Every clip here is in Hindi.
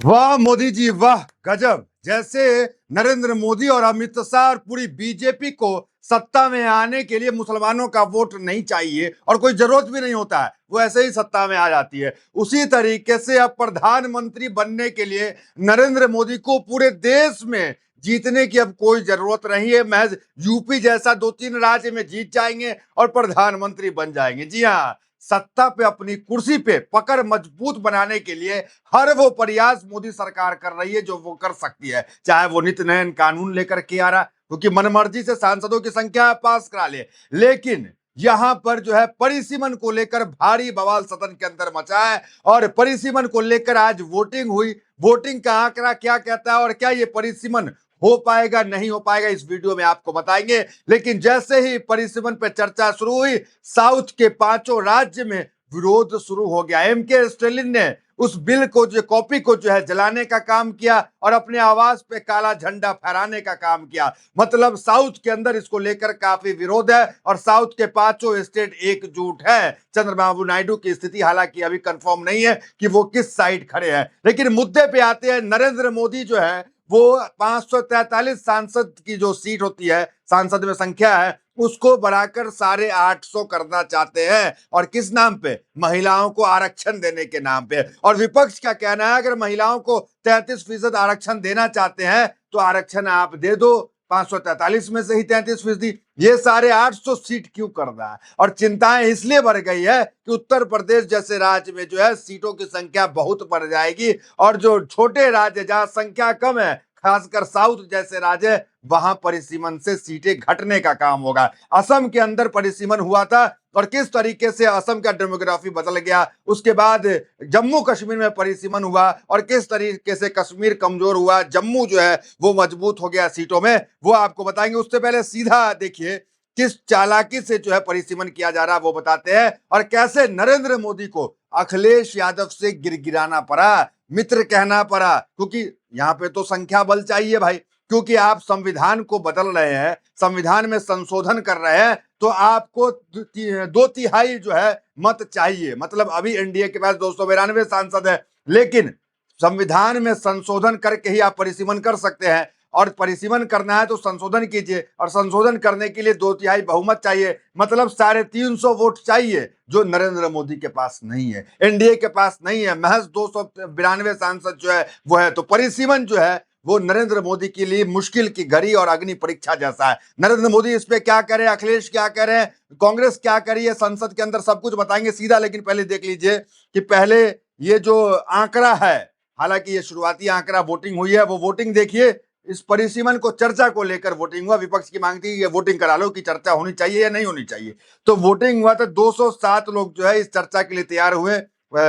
वाह मोदी जी वाह, गजब। जैसे नरेंद्र मोदी और अमित शाह और पूरी बीजेपी को सत्ता में आने के लिए मुसलमानों का वोट नहीं चाहिए और कोई जरूरत भी नहीं होता है, वो ऐसे ही सत्ता में आ जाती है। उसी तरीके से अब प्रधानमंत्री बनने के लिए नरेंद्र मोदी को पूरे देश में जीतने की अब कोई जरूरत नहीं है। महज यूपी जैसा 2-3 राज्य में जीत जाएंगे और प्रधानमंत्री बन जाएंगे। जी हाँ, सत्ता पे अपनी कुर्सी पे पकड़ मजबूत बनाने के लिए हर वो प्रयास मोदी सरकार कर रही है जो वो कर सकती है। चाहे वो नित्य नयन कानून लेकर के आ रहा, क्योंकि मनमर्जी से सांसदों की संख्या पास करा ले, लेकिन यहां पर जो है परिसीमन को लेकर भारी बवाल सदन के अंदर मचा है। और परिसीमन को लेकर आज वोटिंग हुई। वोटिंग का आंकड़ा क्या कहता है और क्या ये परिसीमन हो पाएगा नहीं हो पाएगा, इस वीडियो में आपको बताएंगे। लेकिन जैसे ही परिसीमन पे चर्चा शुरू हुई, साउथ के 5 राज्य में विरोध शुरू हो गया। एम के स्टालिन ने उस बिल को जो कॉपी को जो है जलाने का काम किया और अपने आवास पे काला झंडा फहराने का काम किया। मतलब साउथ के अंदर इसको लेकर काफी विरोध है और साउथ के 5 स्टेट एकजुट है। चंद्रबाबू नायडू की स्थिति हालांकि अभी कंफर्म नहीं है कि वो किस साइड खड़े हैं। लेकिन मुद्दे पे आते हैं। नरेंद्र मोदी जो है वो 543 सांसद की जो सीट होती है, सांसद में संख्या है, उसको बढ़ाकर 850 करना चाहते हैं। और किस नाम पे? महिलाओं को आरक्षण देने के नाम पे। और विपक्ष का कहना है अगर महिलाओं को 33% आरक्षण देना चाहते हैं तो आरक्षण आप दे दो, 543 में से ही 33%। ये 850 सीट क्यों कर रहा है? और चिंताएं इसलिए बढ़ गई है कि उत्तर प्रदेश जैसे राज्य में जो है सीटों की संख्या बहुत बढ़ जाएगी और जो छोटे राज्य जहां संख्या कम है, खासकर साउथ जैसे राज्य, वहां परिसीमन से सीटें घटने का काम होगा। असम के अंदर परिसीमन हुआ था और किस तरीके से असम का डेमोग्राफी बदल गया। उसके बाद जम्मू कश्मीर में परिसीमन हुआ और किस तरीके से कश्मीर कमजोर हुआ, जम्मू जो है वो मजबूत हो गया सीटों में, वो आपको बताएंगे। उससे पहले सीधा देखिए किस चालाकी से जो है परिसीमन किया जा रहा है वो बताते हैं। और कैसे नरेंद्र मोदी को अखिलेश यादव से गिरगिराना पड़ा, मित्र कहना पड़ा, क्योंकि यहां पे तो संख्या बल चाहिए भाई। क्योंकि आप संविधान को बदल रहे हैं, संविधान में संशोधन कर रहे हैं, तो आपको 2/3 जो है मत चाहिए। मतलब अभी एनडीए के पास 292 सांसद है, लेकिन संविधान में संशोधन करके ही आप परिसीमन कर सकते हैं। और परिसीमन करना है तो संशोधन कीजिए, और संशोधन करने के लिए 2/3 बहुमत चाहिए। मतलब 350 वोट चाहिए, जो नरेंद्र मोदी के पास नहीं है, एनडीए के पास नहीं है। महज 292 सांसद जो है वो है। तो परिसीमन जो है वो नरेंद्र मोदी के लिए मुश्किल की घड़ी और अग्नि परीक्षा जैसा है। नरेंद्र मोदी इस पे क्या करे, अखिलेश क्या करे, कांग्रेस क्या करी है संसद के अंदर, सब कुछ बताएंगे सीधा। लेकिन पहले देख लीजिए कि पहले ये जो आंकड़ा है, हालांकि ये शुरुआती आंकड़ा वोटिंग हुई है, वो वोटिंग देखिए। इस परिसीमन को चर्चा को लेकर वोटिंग हुआ। विपक्ष की मांग थी ये वोटिंग करा लो कि चर्चा होनी चाहिए या नहीं होनी चाहिए। तो वोटिंग हुआ तो 207 लोग जो है इस चर्चा के लिए तैयार हुए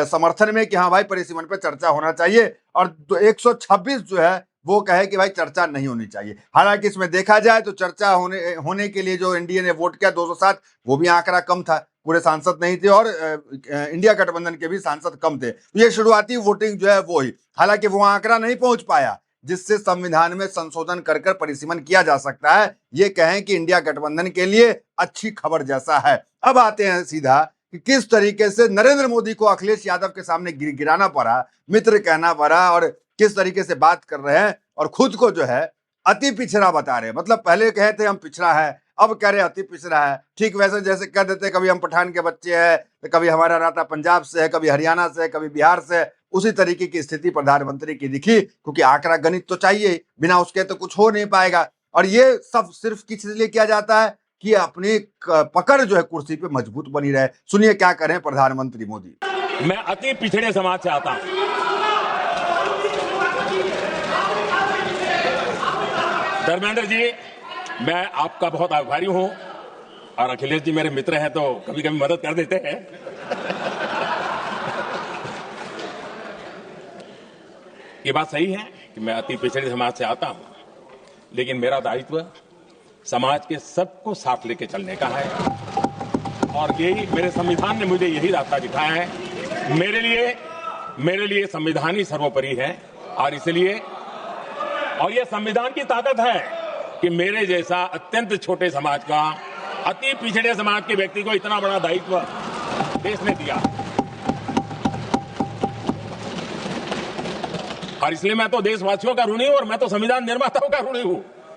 समर्थन में कि हाँ भाई परिसीमन पर चर्चा होना चाहिए। और 126 जो है वो कहे कि भाई चर्चा नहीं होनी चाहिए। हालांकि इसमें देखा जाए तो चर्चा होने के लिए जो एनडीए ने वोट किया 207, वो भी आंकड़ा कम था, पूरे सांसद नहीं थे और इंडिया गठबंधन के भी सांसद कम थे। तो ये शुरुआती वोटिंग जो है वो ही, हालांकि वो आंकड़ा नहीं पहुंच पाया जिससे संविधान में संशोधन कर परिसीमन किया जा सकता है। ये कहें कि इंडिया गठबंधन के लिए अच्छी खबर जैसा है। अब आते हैं सीधा कि किस तरीके से नरेंद्र मोदी को अखिलेश यादव के सामने गिराना पड़ा, मित्र कहना पड़ा, और किस तरीके से बात कर रहे हैं और खुद को जो है अति पिछड़ा बता रहे हैं। मतलब पहले कहे थे हम पिछड़ा है, अब कह रहे अति पिछड़ा है। ठीक वैसे जैसे कह देते कभी हम पठान के बच्चे हैं, तो कभी हमारा नाता पंजाब से है, कभी हरियाणा से है, कभी बिहार से है। उसी तरीके की स्थिति प्रधानमंत्री की दिखी, क्योंकि आंकड़ा गणित तो चाहिए, बिना उसके तो कुछ हो नहीं पाएगा। और ये सब सिर्फ किस लिए किया जाता है कि अपनी पकड़ जो है कुर्सी पे मजबूत बनी रहे। सुनिए क्या करें प्रधानमंत्री मोदी। मैं अति पिछड़े समाज से आता हूं। धर्मेंद्र जी, मैं आपका बहुत आभारी हूं, और अखिलेश जी मेरे मित्र हैं तो कभी कभी मदद कर देते हैं। ये बात सही है कि मैं अति पिछड़े समाज से आता हूं, लेकिन मेरा दायित्व समाज के सबको साथ लेके चलने का है, और यही मेरे संविधान ने मुझे यही रास्ता दिखाया है। मेरे लिए संविधान ही सर्वोपरि है, और इसलिए और यह संविधान की ताकत है कि मेरे जैसा अत्यंत छोटे समाज का, अति पिछड़े समाज के व्यक्ति को इतना बड़ा दायित्व देश ने दिया। और इसलिए मैं तो देशवासियों का ऋणी हूं और मैं तो संविधान निर्माताओं का ऋणी हूं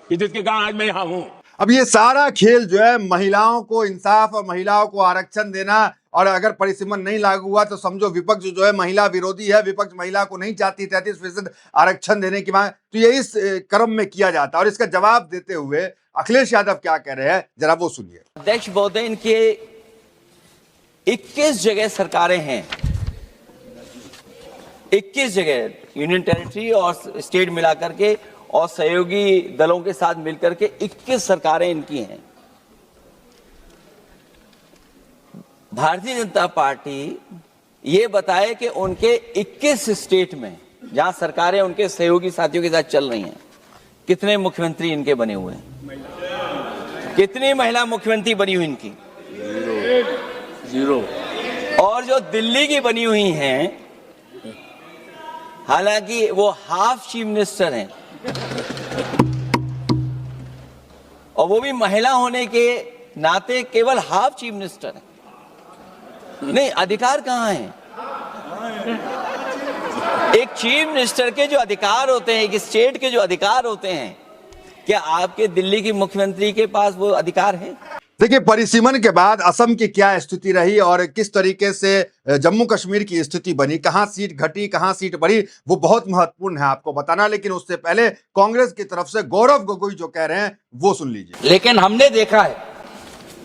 कि जिसके कारण आज मैं यहां हूं। अब ये सारा खेल जो है महिलाओं को इंसाफ और महिलाओं को आरक्षण देना, और अगर परिसीमन नहीं लागू हुआ तो समझो विपक्ष जो है महिला विरोधी है, विपक्ष महिला को नहीं चाहती 33% आरक्षण देने की मांग, तो ये इस क्रम में किया जाता है। और इसका जवाब देते हुए अखिलेश यादव क्या कह रहे हैं, जरा वो सुनिए। अध्यक्ष महोदय, इनके 21 जगह सरकारें हैं, 21 जगह यूनियन टेरिटरी और स्टेट मिलाकर के और सहयोगी दलों के साथ मिलकर के 21 सरकारें इनकी हैं। भारतीय जनता पार्टी ये बताए कि उनके 21 स्टेट में जहां सरकारें उनके सहयोगी साथियों के साथ चल रही हैं, कितने मुख्यमंत्री इनके बने हुए हैं? कितनी महिला मुख्यमंत्री बनी हुई इनकी? जीरो। और जो दिल्ली की बनी हुई हैं, हालांकि वो हाफ चीफ मिनिस्टर हैं और वो भी महिला होने के नाते केवल हाफ चीफ मिनिस्टर हैं। नहीं, अधिकार कहां है? एक चीफ मिनिस्टर के जो अधिकार होते हैं, एक स्टेट के जो अधिकार होते हैं, क्या आपके दिल्ली की मुख्यमंत्री के पास वो अधिकार है? देखिए, परिसीमन के बाद असम की क्या स्थिति रही और किस तरीके से जम्मू कश्मीर की स्थिति बनी, कहां सीट घटी कहां सीट बढ़ी, वो बहुत महत्वपूर्ण है आपको बताना। लेकिन उससे पहले कांग्रेस की तरफ से गौरव गोगोई जो कह रहे हैं वो सुन लीजिए। लेकिन हमने देखा है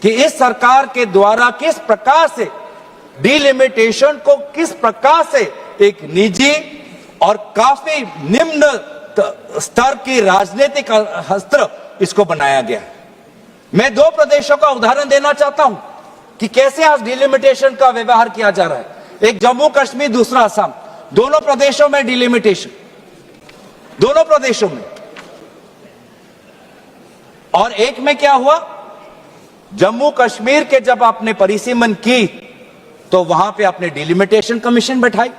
कि इस सरकार के द्वारा किस प्रकार से डिलिमिटेशन को किस प्रकार से एक निजी और काफी निम्न स्तर की राजनीतिक अस्त्र इसको बनाया गया है। मैं 2 प्रदेशों का उदाहरण देना चाहता हूं कि कैसे आज डिलिमिटेशन का व्यवहार किया जा रहा है। एक जम्मू कश्मीर, दूसरा असम, दोनों प्रदेशों में डिलिमिटेशन, दोनों प्रदेशों में। और एक में क्या हुआ, जम्मू कश्मीर के जब आपने परिसीमन की तो वहां पे आपने डिलिमिटेशन कमीशन बैठाई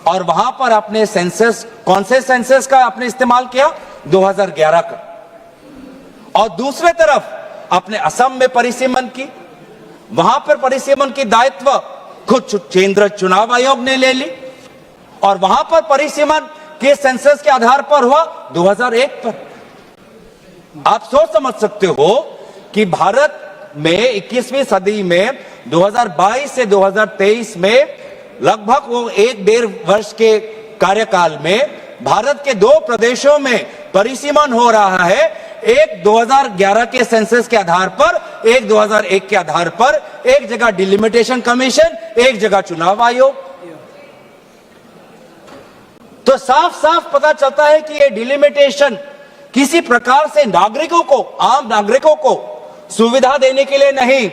और वहां पर आपने सेंसस, कौन से सेंसस का आपने इस्तेमाल किया? 2011 का। और दूसरे तरफ आपने असम में परिसीमन की, वहां पर परिसीमन की दायित्व खुद केंद्र चुनाव आयोग ने ले ली और वहां पर परिसीमन के सेंसस के आधार पर हुआ 2001 पर। आप सोच समझ सकते हो कि भारत में 21वीं सदी में 2022 से 2023 में लगभग वो 1-1.5 वर्ष के कार्यकाल में भारत के 2 प्रदेशों में परिसीमन हो रहा है। एक 2011 के सेंसस के आधार पर, एक 2001 के आधार पर, एक जगह डिलिमिटेशन कमीशन, एक जगह चुनाव आयोग। तो साफ साफ पता चलता है कि ये डिलिमिटेशन किसी प्रकार से नागरिकों को, आम नागरिकों को सुविधा देने के लिए नहीं,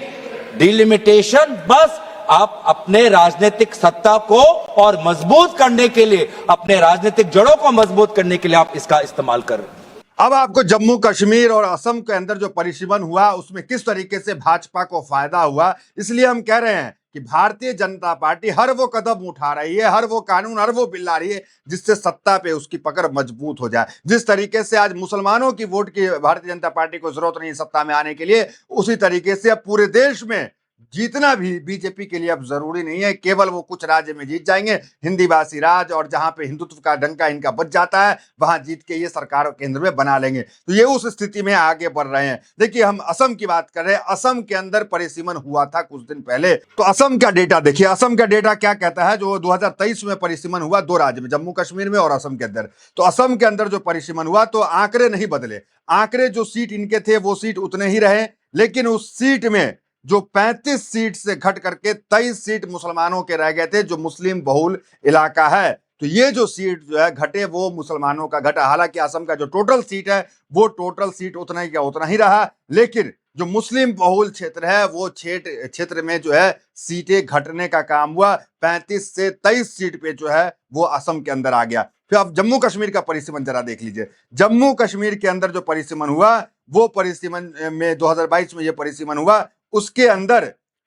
डिलिमिटेशन बस आप अपने राजनीतिक सत्ता को और मजबूत करने के लिए, अपने राजनीतिक जड़ों को मजबूत करने के लिए आप इसका इस्तेमाल कर रहे हैं। अब आपको जम्मू कश्मीर और असम के अंदर जो परिसीमन हुआ उसमें किस तरीके से भाजपा को फायदा हुआ, इसलिए हम कह रहे हैं कि भारतीय जनता पार्टी हर वो कदम उठा रही है, हर वो कानून, हर वो बिल ला रही है जिससे सत्ता पे उसकी पकड़ मजबूत हो जाए। जिस तरीके से आज मुसलमानों की वोट की भारतीय जनता पार्टी को जरूरत नहीं सत्ता में आने के लिए, उसी तरीके से अब पूरे देश में जीतना भी बीजेपी के लिए अब जरूरी नहीं है। केवल वो कुछ राज्य में जीत जाएंगे, हिंदी भाषी राज्य, और जहां पे हिंदुत्व का डंका इनका बच जाता है वहां जीत के ये सरकार केंद्र में बना लेंगे। तो ये उस स्थिति में आगे बढ़ रहे हैं। देखिए, हम असम की बात कर रहे हैं। असम के अंदर परिसीमन हुआ था कुछ दिन पहले, तो असम का डेटा देखिए। असम का डेटा क्या कहता है, जो 2023 में परिसीमन हुआ 2 राज्य में, जम्मू कश्मीर में और असम के अंदर। तो असम के अंदर जो परिसीमन हुआ तो आंकड़े नहीं बदले, आंकड़े जो सीट इनके थे वो सीट उतने ही रहे, लेकिन उस सीट में जो 35 सीट से घट करके 23 सीट मुसलमानों के रह गए थे, जो मुस्लिम बहुल इलाका है। तो ये जो सीट जो है घटे वो मुसलमानों का घटा। हालांकि असम का जो टोटल सीट है वो टोटल सीट उतना ही का उतना ही रहा, लेकिन जो मुस्लिम बहुल क्षेत्र है वो क्षेत्र में जो है सीटें घटने का काम हुआ। 35 से 23 सीट पे जो है वो असम के अंदर आ गया। फिर आप जम्मू कश्मीर का परिसीमन जरा देख लीजिए। जम्मू कश्मीर के अंदर जो परिसीमन हुआ वो परिसीमन में 2022 में ये परिसीमन हुआ। उसके अंदर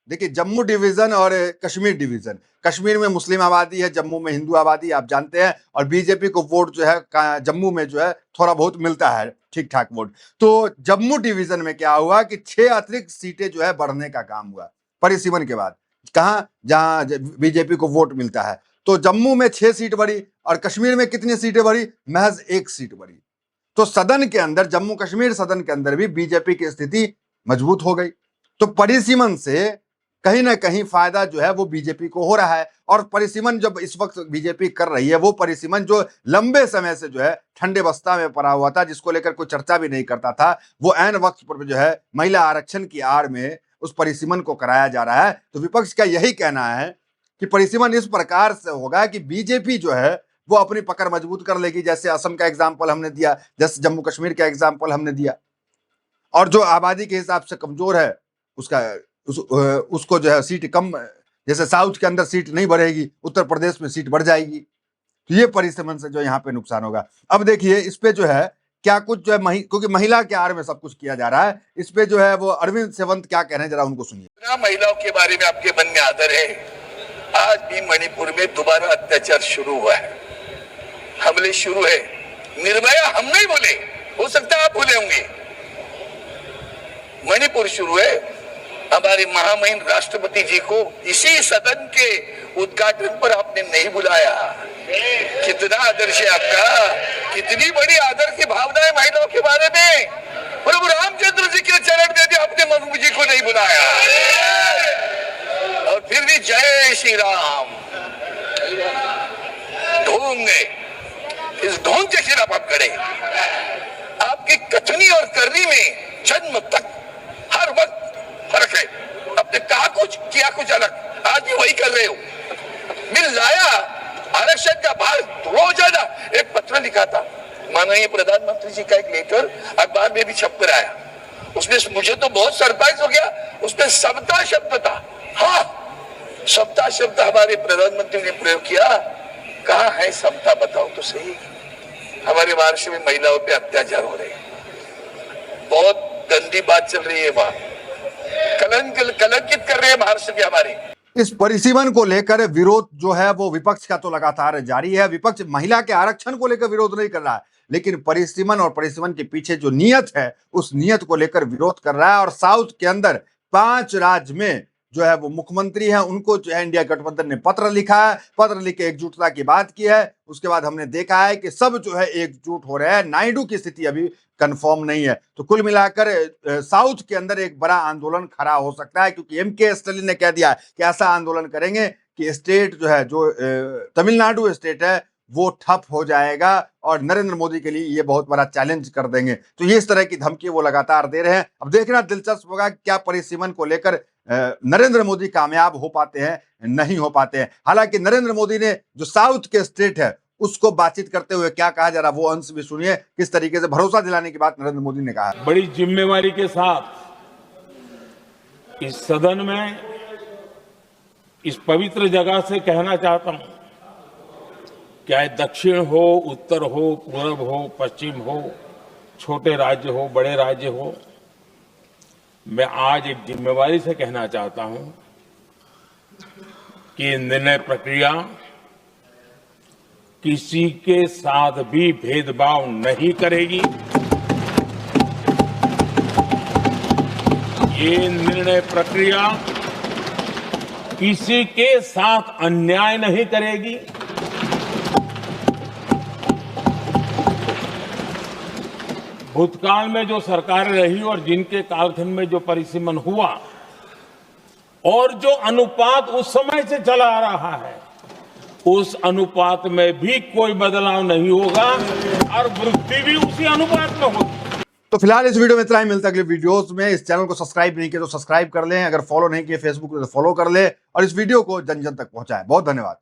देखिए, जम्मू डिवीजन और कश्मीर डिवीजन, कश्मीर में मुस्लिम आबादी है, जम्मू में हिंदू आबादी, आप जानते हैं। और बीजेपी को वोट जो है जम्मू में जो है थोड़ा बहुत मिलता है, ठीक ठाक वोट। तो जम्मू डिवीजन में क्या हुआ कि 6 अतिरिक्त सीटें जो है बढ़ने का काम हुआ परिसीमन के बाद। कहां? जहां बीजेपी को वोट मिलता है। तो जम्मू में 6 सीट बढ़ी और कश्मीर में कितनी सीटें बढ़ी? महज 1 सीट बढ़ी। तो सदन के अंदर, जम्मू कश्मीर सदन के अंदर भी बीजेपी की स्थिति मजबूत हो गई। तो परिसीमन से कहीं ना कहीं फायदा जो है वो बीजेपी को हो रहा है। और परिसीमन जब इस वक्त बीजेपी कर रही है, वो परिसीमन जो लंबे समय से जो है ठंडे बस्ता में पड़ा हुआ था, जिसको लेकर कोई चर्चा भी नहीं करता था, वो ऐन वक्त पर जो है महिला आरक्षण की आड़ में उस परिसीमन को कराया जा रहा है। तो विपक्ष का यही कहना है कि परिसीमन इस प्रकार से होगा कि बीजेपी जो है वो अपनी पकड़ मजबूत कर लेगी, जैसे असम का एग्जाम्पल हमने दिया, जैसे जम्मू कश्मीर का एग्जाम्पल हमने दिया। और जो आबादी के हिसाब से कमजोर है उसको जो है सीट कम, जैसे साउथ के अंदर सीट नहीं बढ़ेगी, उत्तर प्रदेश में सीट बढ़ जाएगी। तो ये परिसीमन से जो यहाँ पे नुकसान होगा। अब देखिए इस पे जो है क्या कुछ जो है क्योंकि महिला के आड़ में सब कुछ किया जा रहा है, इस पे जो है वो अरविंद सेवंत क्या कह रहे हैं, जरा उनको सुनिए। महिलाओं के बारे में आपके मन में आदर है। आज भी मणिपुर में दोबारा अत्याचार शुरू हुआ है, हमले शुरू है। निर्भया हम नहीं बोले, हो सकता है आप भूले होंगे। मणिपुर शुरू है। हमारे महामहिम राष्ट्रपति जी को इसी सदन के उद्घाटन पर आपने नहीं बुलाया। कितना आदर्श है आपका, कितनी बड़ी आदर की भावना है महिलाओं के बारे में। प्रभु रामचंद्र जी के चरण में भी आपने मनु जी को नहीं बुलाया। और फिर भी जय श्री राम ढोंग गए। इस ढोंग के खिलाफ आप खड़े। आपकी कथनी और करनी में जन्म तक हर वक्त फर्क है। आपने कहा कुछ, किया कुछ अलग, आज भी वही कर रहे हो। मिल लाया आरक्षण का भार रोजाना। एक पत्र लिखा था माननीय प्रधानमंत्री जी का, एक लेटर अखबार में भी छप कर आया। उसमें मुझे तो बहुत सरप्राइज हो गया, उसमें समता शब्द था। हाँ, समता शब्द हमारे प्रधानमंत्री ने प्रयोग किया। कहाँ है समता, बताओ तो सही। हमारे महाराष्ट्र में महिलाओं पे अत्याचार हो रहे हैं, बहुत गंदी बात चल रही है वहां, कलंकित कर रहे हैं महाराष्ट्र के हमारे। इस परिसीमन को लेकर विरोध जो है वो विपक्ष का तो लगातार जारी है। विपक्ष महिला के आरक्षण को लेकर विरोध नहीं कर रहा है, लेकिन परिसीमन और परिसीमन के पीछे जो नियत है उस नियत को लेकर विरोध कर रहा है। और साउथ के अंदर 5 राज्य में जो है वो मुख्यमंत्री हैं, उनको जो है इंडिया गठबंधन ने पत्र लिखा है, पत्र लिख के एकजुटता की बात की है। उसके बाद हमने देखा है कि सब जो है एकजुट हो रहे हैं। नायडू की स्थिति अभी कंफर्म नहीं है। तो कुल मिलाकर साउथ के अंदर एक बड़ा आंदोलन खड़ा हो सकता है, क्योंकि एमके स्टालिन ने कह दिया है कि ऐसा आंदोलन करेंगे कि स्टेट जो है, जो तमिलनाडु स्टेट है, वो ठप हो जाएगा और नरेंद्र मोदी के लिए ये बहुत बड़ा चैलेंज कर देंगे। तो ये इस तरह की धमकी वो लगातार दे रहे हैं। अब देखना दिलचस्प होगा क्या परिसीमन को लेकर नरेंद्र मोदी कामयाब हो पाते हैं, नहीं हो पाते हैं। हालांकि नरेंद्र मोदी ने जो साउथ के स्टेट है उसको बातचीत करते हुए क्या कहा, जरा वो अंश भी सुनिए। किस तरीके से भरोसा दिलाने की बात नरेंद्र मोदी ने कहा। बड़ी जिम्मेवारी के साथ इस सदन में इस पवित्र जगह से कहना चाहता हूं, चाहे दक्षिण हो, उत्तर हो, पूर्व हो, पश्चिम हो, छोटे राज्य हो, बड़े राज्य हो, मैं आज एक जिम्मेवारी से कहना चाहता हूं कि निर्णय प्रक्रिया किसी के साथ भी भेदभाव नहीं करेगी। ये निर्णय प्रक्रिया किसी के साथ अन्याय नहीं करेगी। भूतकाल में जो सरकार रही और जिनके कालखंड में जो परिसीमन हुआ और जो अनुपात उस समय से चला आ रहा है, उस अनुपात में भी कोई बदलाव नहीं होगा और वृद्धि भी उसी अनुपात में होगी। तो फिलहाल इस वीडियो में इतना ही। मिलता है अगले वीडियोस में। इस चैनल को सब्सक्राइब नहीं किया तो सब्सक्राइब कर लें, अगर फॉलो नहीं किए फेसबुक पे तो फॉलो कर लें और इस वीडियो को जन जन तक पहुंचाएं। बहुत धन्यवाद।